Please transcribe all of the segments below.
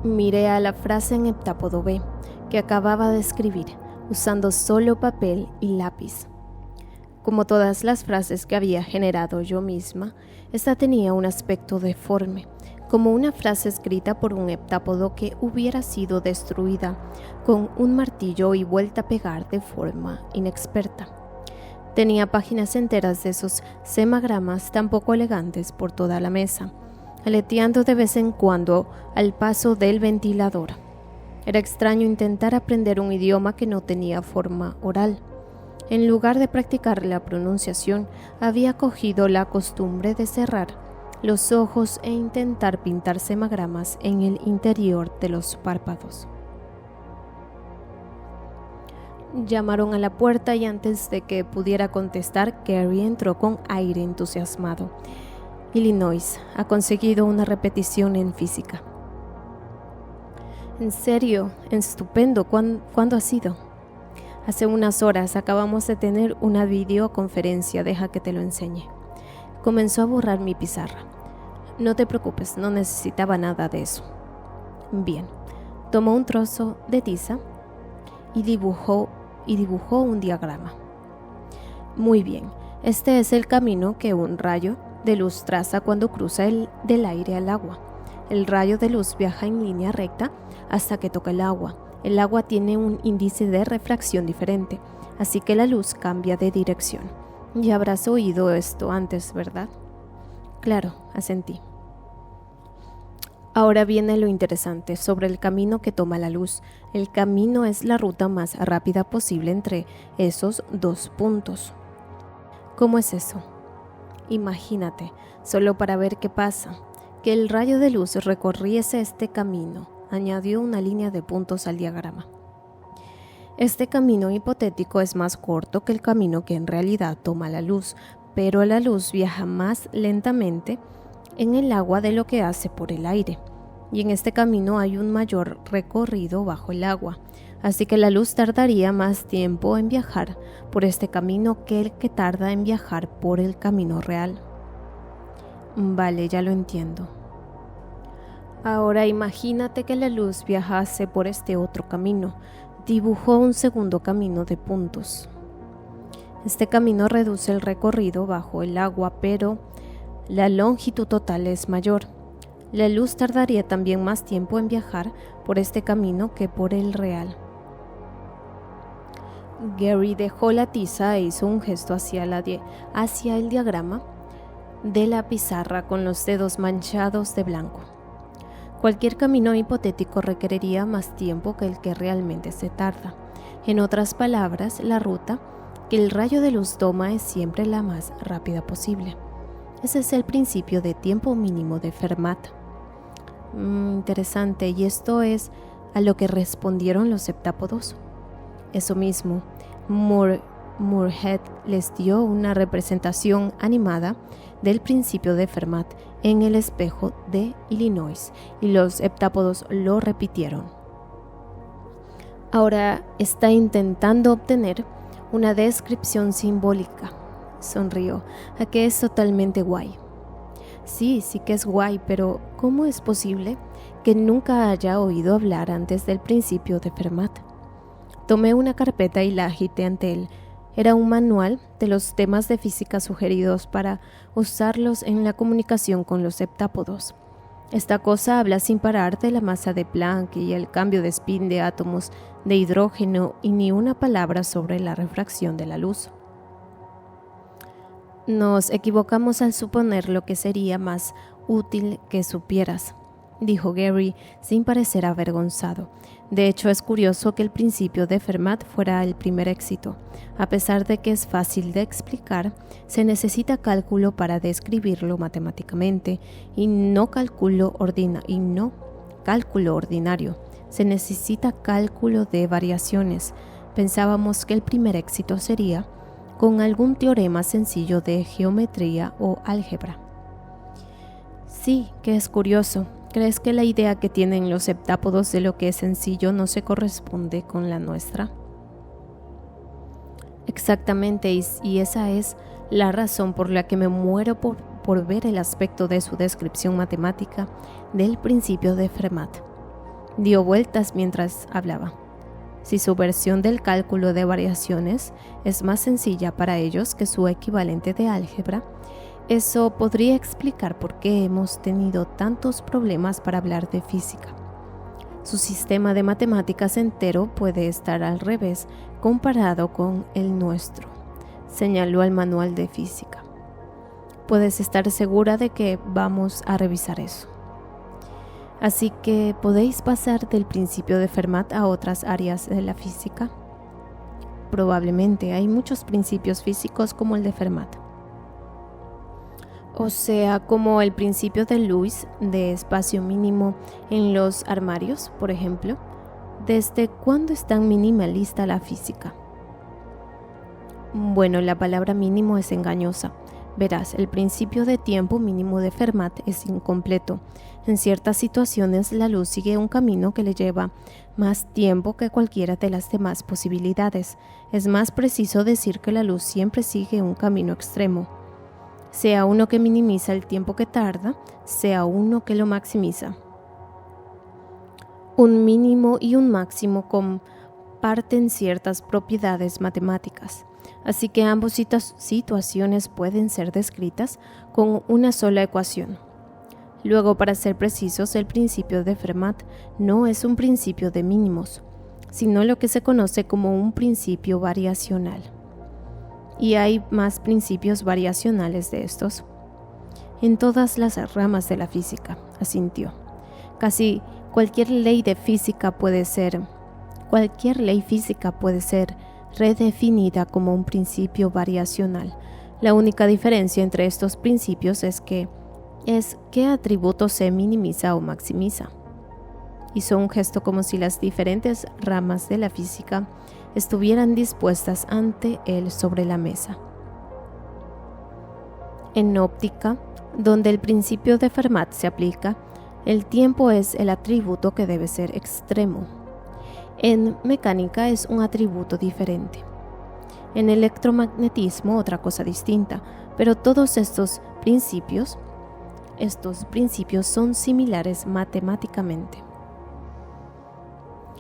Miré a la frase en heptápodo B que acababa de escribir, usando solo papel y lápiz. Como todas las frases que había generado yo misma, esta tenía un aspecto deforme, como una frase escrita por un heptápodo que hubiera sido destruida con un martillo y vuelta a pegar de forma inexperta. Tenía páginas enteras de esos semagramas tan poco elegantes por toda la mesa, aleteando de vez en cuando al paso del ventilador. Era extraño intentar aprender un idioma que no tenía forma oral. En lugar de practicar la pronunciación, había cogido la costumbre de cerrar los ojos e intentar pintar semagramas en el interior de los párpados. Llamaron a la puerta y antes de que pudiera contestar, Gary entró con aire entusiasmado. Illinois ha conseguido una repetición en física. ¿En serio? Estupendo. ¿Cuándo ha sido? Hace unas horas acabamos de tener una videoconferencia, deja que te lo enseñe. Comenzó a borrar mi pizarra. No te preocupes, no necesitaba nada de eso. Bien, tomó un trozo de tiza y dibujó un diagrama. Muy bien, este es el camino que un rayo de luz traza cuando cruza del aire al agua. El rayo de luz viaja en línea recta hasta que toca el agua. El agua tiene un índice de refracción diferente, así que la luz cambia de dirección. Ya habrás oído esto antes, ¿verdad? Claro, asentí. Ahora viene lo interesante sobre el camino que toma la luz. El camino es la ruta más rápida posible entre esos dos puntos. ¿Cómo es eso? Imagínate, solo para ver qué pasa, que el rayo de luz recorriese este camino. Añadió una línea de puntos al diagrama. Este camino hipotético es más corto que el camino que en realidad toma la luz, pero la luz viaja más lentamente en el agua de lo que hace por el aire, y en este camino hay un mayor recorrido bajo el agua, así que la luz tardaría más tiempo en viajar por este camino que el que tarda en viajar por el camino real. Vale, ya lo entiendo. Ahora imagínate que la luz viajase por este otro camino. Dibujó un segundo camino de puntos. Este camino reduce el recorrido bajo el agua, pero la longitud total es mayor. La luz tardaría también más tiempo en viajar por este camino que por el real. Gary dejó la tiza e hizo un gesto hacia el diagrama de la pizarra con los dedos manchados de blanco. Cualquier camino hipotético requeriría más tiempo que el que realmente se tarda. En otras palabras, la ruta que el rayo de luz toma es siempre la más rápida posible. Ese es el principio de tiempo mínimo de Fermat. Interesante, ¿y esto es a lo que respondieron los heptápodos? Eso mismo, Moorhead les dio una representación animada del principio de Fermat en el espejo de Illinois y los heptápodos lo repitieron. Ahora está intentando obtener una descripción simbólica. Sonrió, a que es totalmente guay. Sí que es guay, pero ¿cómo es posible que nunca haya oído hablar antes del principio de Fermat? Tomé una carpeta y la agité ante él. Era un manual de los temas de física sugeridos para usarlos en la comunicación con los heptápodos. Esta cosa habla sin parar de la masa de Planck y el cambio de spin de átomos de hidrógeno y ni una palabra sobre la refracción de la luz. Nos equivocamos al suponer lo que sería más útil que supieras, dijo Gary sin parecer avergonzado. De hecho, es curioso que el principio de Fermat fuera el primer éxito. A pesar de que es fácil de explicar, se necesita cálculo para describirlo matemáticamente y no cálculo ordinario. Se necesita cálculo de variaciones. Pensábamos que el primer éxito sería con algún teorema sencillo de geometría o álgebra. Sí, que es curioso. ¿Crees que la idea que tienen los heptápodos de lo que es sencillo no se corresponde con la nuestra? Exactamente, y esa es la razón por la que me muero por ver el aspecto de su descripción matemática del principio de Fermat. Dio vueltas mientras hablaba. Si su versión del cálculo de variaciones es más sencilla para ellos que su equivalente de álgebra, eso podría explicar por qué hemos tenido tantos problemas para hablar de física. Su sistema de matemáticas entero puede estar al revés comparado con el nuestro, señaló el manual de física. Puedes estar segura de que vamos a revisar eso. Así que podéis pasar del principio de Fermat a otras áreas de la física. Probablemente hay muchos principios físicos como el de Fermat. O sea, como el principio de Lewis de espacio mínimo en los armarios, por ejemplo. ¿Desde cuándo es tan minimalista la física? Bueno, la palabra mínimo es engañosa. Verás, el principio de tiempo mínimo de Fermat es incompleto. En ciertas situaciones la luz sigue un camino que le lleva más tiempo que cualquiera de las demás posibilidades. Es más preciso decir que la luz siempre sigue un camino extremo. Sea uno que minimiza el tiempo que tarda, sea uno que lo maximiza. Un mínimo y un máximo comparten ciertas propiedades matemáticas, así que ambas situaciones pueden ser descritas con una sola ecuación. Luego, para ser precisos, el principio de Fermat no es un principio de mínimos, sino lo que se conoce como un principio variacional. Y hay más principios variacionales de estos. En todas las ramas de la física, asintió. Casi cualquier ley física puede ser redefinida como un principio variacional. La única diferencia entre estos principios es qué atributo se minimiza o maximiza. Hizo un gesto como si las diferentes ramas de la física estuvieran dispuestas ante él sobre la mesa. En óptica, donde el principio de Fermat se aplica, el tiempo es el atributo que debe ser extremo. En mecánica es un atributo diferente. En electromagnetismo otra cosa distinta, pero todos estos principios son similares matemáticamente.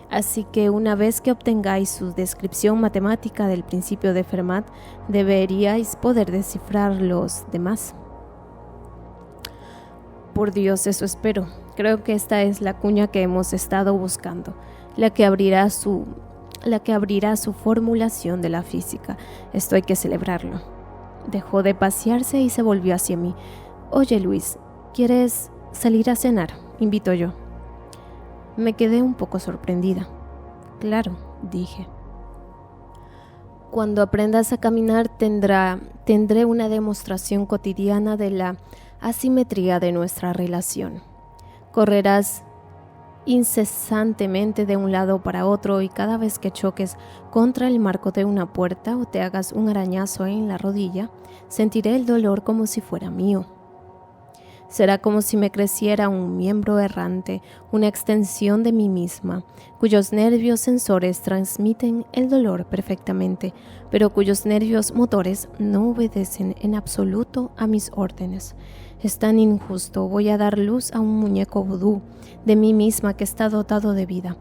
Así que una vez que obtengáis su descripción matemática del principio de Fermat, deberíais poder descifrar los demás. Por Dios, eso espero. Creo que esta es la cuña que hemos estado buscando, la que abrirá su formulación de la física. Esto hay que celebrarlo. Dejó de pasearse y se volvió hacia mí. Oye, Luis, ¿quieres salir a cenar? Invito yo. Me quedé un poco sorprendida. Claro, dije. Cuando aprendas a caminar tendré una demostración cotidiana de la asimetría de nuestra relación. Correrás incesantemente de un lado para otro y cada vez que choques contra el marco de una puerta o te hagas un arañazo en la rodilla, sentiré el dolor como si fuera mío. Será como si me creciera un miembro errante, una extensión de mí misma, cuyos nervios sensores transmiten el dolor perfectamente, pero cuyos nervios motores no obedecen en absoluto a mis órdenes. Es tan injusto. Voy a dar luz a un muñeco vudú de mí misma que está dotado de vida.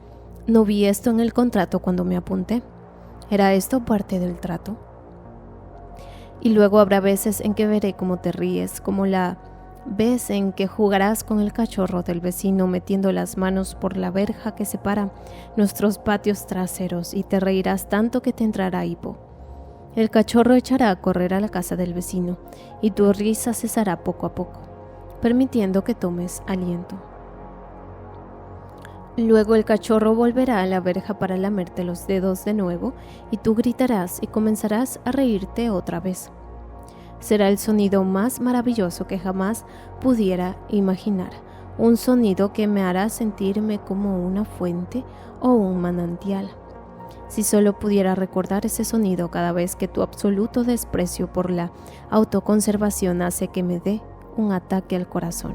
No vi esto en el contrato cuando me apunté. ¿Era esto parte del trato? Y luego habrá veces en que veré cómo te ríes, como la vez en que jugarás con el cachorro del vecino metiendo las manos por la verja que separa nuestros patios traseros y te reirás tanto que te entrará hipo. El cachorro echará a correr a la casa del vecino y tu risa cesará poco a poco, permitiendo que tomes aliento. Luego el cachorro volverá a la verja para lamerte los dedos de nuevo y tú gritarás y comenzarás a reírte otra vez. Será el sonido más maravilloso que jamás pudiera imaginar, un sonido que me hará sentirme como una fuente o un manantial. Si solo pudiera recordar ese sonido cada vez que tu absoluto desprecio por la autoconservación hace que me dé un ataque al corazón.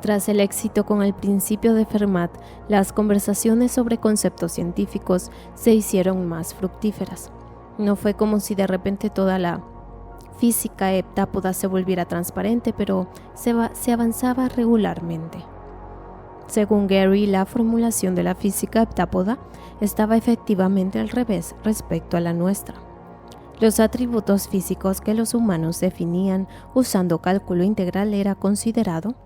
Tras el éxito con el principio de Fermat, las conversaciones sobre conceptos científicos se hicieron más fructíferas. No fue como si de repente toda la física heptápoda se volviera transparente, pero se avanzaba regularmente. Según Gary, la formulación de la física heptápoda estaba efectivamente al revés respecto a la nuestra. Los atributos físicos que los humanos definían usando cálculo integral era considerado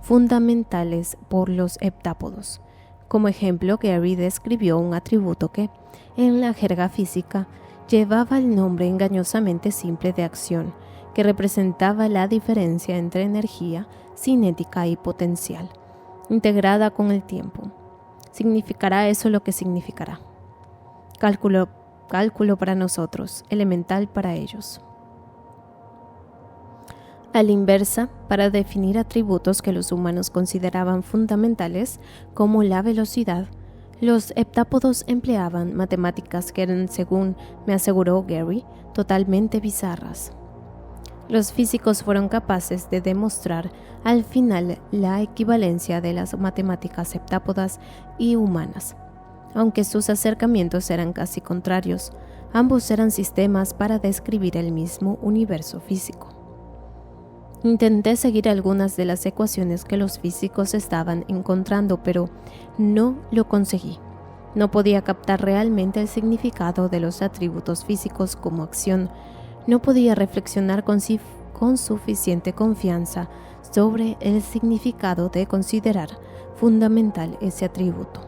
fundamentales por los heptápodos. Como ejemplo, Gary describió un atributo que, en la jerga física, llevaba el nombre engañosamente simple de acción, que representaba la diferencia entre energía cinética y potencial, integrada con el tiempo. Significará eso lo que significará. Cálculo para nosotros, elemental para ellos. A la inversa, para definir atributos que los humanos consideraban fundamentales, como la velocidad, los heptápodos empleaban matemáticas que eran, según me aseguró Gary, totalmente bizarras. Los físicos fueron capaces de demostrar al final la equivalencia de las matemáticas heptápodas y humanas. Aunque sus acercamientos eran casi contrarios, ambos eran sistemas para describir el mismo universo físico. Intenté seguir algunas de las ecuaciones que los físicos estaban encontrando, pero no lo conseguí. No podía captar realmente el significado de los atributos físicos como acción. No podía reflexionar con suficiente confianza sobre el significado de considerar fundamental ese atributo.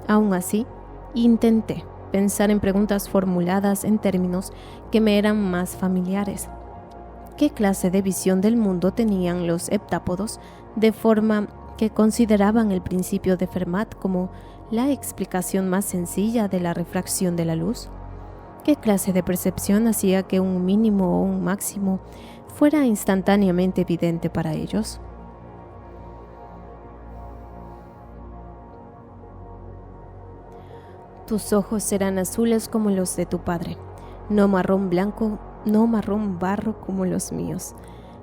Aún así, intenté pensar en preguntas formuladas en términos que me eran más familiares. ¿Qué clase de visión del mundo tenían los heptápodos, de forma que consideraban el principio de Fermat como la explicación más sencilla de la refracción de la luz? ¿Qué clase de percepción hacía que un mínimo o un máximo fuera instantáneamente evidente para ellos? Tus ojos serán azules como los de tu padre, no marrón blanco, no marrón barro como los míos.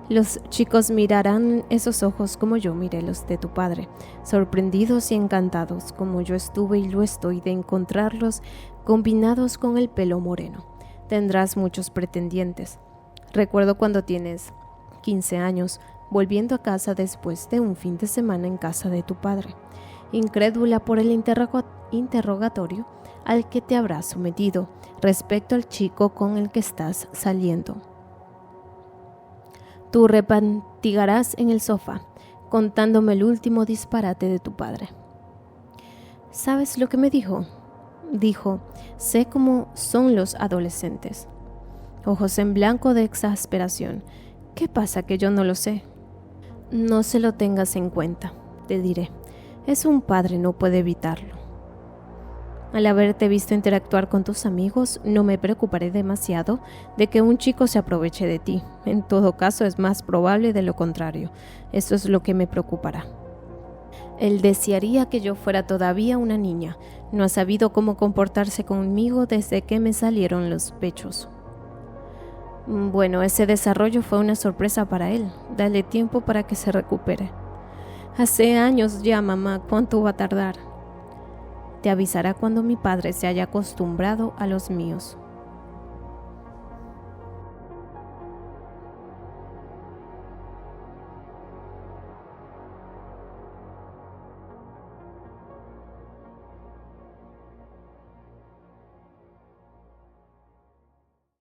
Los chicos mirarán esos ojos como yo miré los de tu padre, sorprendidos y encantados como yo estuve y lo estoy de encontrarlos combinados con el pelo moreno. Tendrás muchos pretendientes. Recuerdo cuando tienes 15 años, volviendo a casa después de un fin de semana en casa de tu padre, incrédula por el interrogatorio al que te habrás sometido respecto al chico con el que estás saliendo. Tú repantigarás en el sofá, contándome el último disparate de tu padre. ¿Sabes lo que me dijo? Dijo, sé cómo son los adolescentes. Ojos en blanco de exasperación. ¿Qué pasa que yo no lo sé? No se lo tengas en cuenta, te diré. Es un padre, no puede evitarlo. Al haberte visto interactuar con tus amigos, no me preocuparé demasiado de que un chico se aproveche de ti. En todo caso, es más probable de lo contrario. Eso es lo que me preocupará. Él desearía que yo fuera todavía una niña. No ha sabido cómo comportarse conmigo desde que me salieron los pechos. Bueno, ese desarrollo fue una sorpresa para él. Dale tiempo para que se recupere. Hace años ya, mamá. ¿Cuánto va a tardar? Te avisará cuando mi padre se haya acostumbrado a los míos.